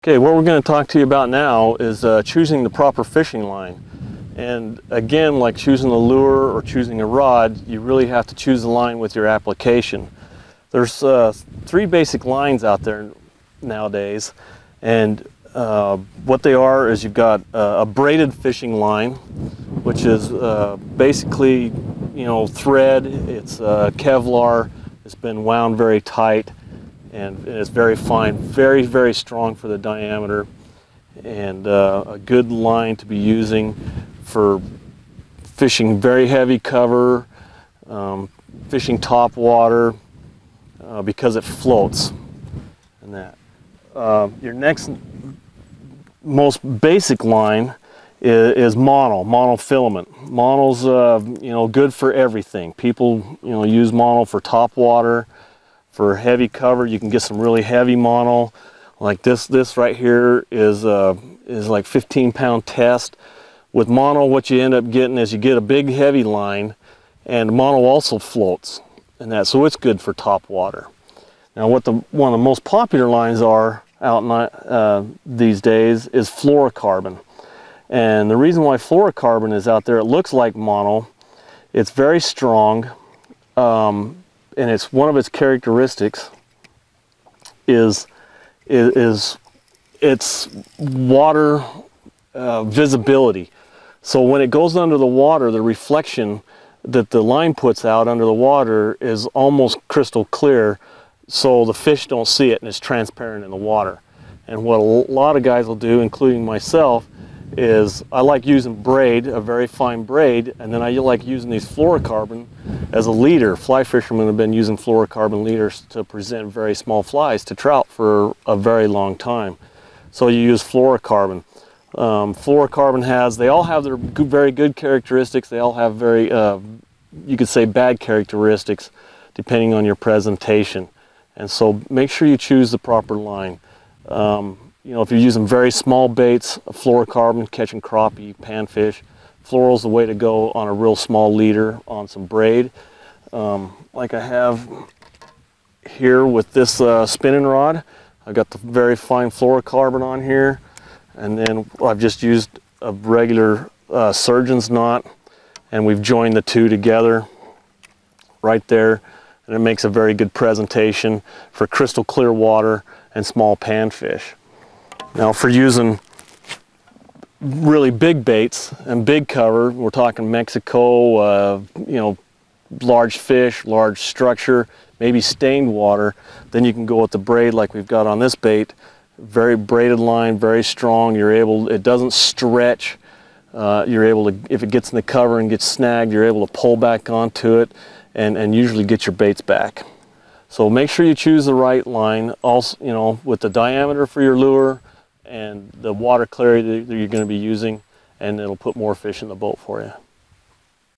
Okay, what we're going to talk to you about now is choosing the proper fishing line. And again, like choosing a lure or choosing a rod, you really have to choose the line with your application. There's three basic lines out there nowadays, and what they are is you've got a braided fishing line, which is basically, thread. It's Kevlar. It's been wound very tight, and it's very fine, very, very strong for the diameter, and a good line to be using for fishing very heavy cover, fishing top water, because it floats and that. Your next most basic line is monofilament. Mono's good for everything. People use mono for top water, for heavy cover. You can get some really heavy mono, like this right here is like 15-pound test. With mono, what you end up getting is you get a big heavy line, and mono also floats and that, so it's good for top water. Now one of the most popular lines are out these days is fluorocarbon. And the reason why fluorocarbon is out there, it looks like mono, it's very strong, and it's one of its characteristics is its water visibility. So when it goes under the water, the reflection that the line puts out under the water is almost crystal clear, so the fish don't see it and it's transparent in the water. And what a lot of guys will do, including myself, is I like using braid, a very fine braid, and then I like using these fluorocarbon as a leader. Fly fishermen have been using fluorocarbon leaders to present very small flies to trout for a very long time. So you use fluorocarbon. Fluorocarbon they all have their very good characteristics. They all have very, you could say, bad characteristics depending on your presentation. And so make sure you choose the proper line. If you're using very small baits, fluorocarbon, catching crappie, panfish, fluoro's the way to go on a real small leader on some braid. Like I have here with this spinning rod. I've got the very fine fluorocarbon on here. And then I've just used a regular surgeon's knot, and we've joined the two together right there, and it makes a very good presentation for crystal clear water and small panfish. Now for using really big baits and big cover, we're talking Mexico, large fish, large structure, maybe stained water, then you can go with the braid like we've got on this bait. Very braided line, very strong. It doesn't stretch. You're able to, if it gets in the cover and gets snagged, you're able to pull back onto it and usually get your baits back. So make sure you choose the right line, also, with the diameter for your lure and the water clarity that you're going to be using, and it'll put more fish in the boat for you.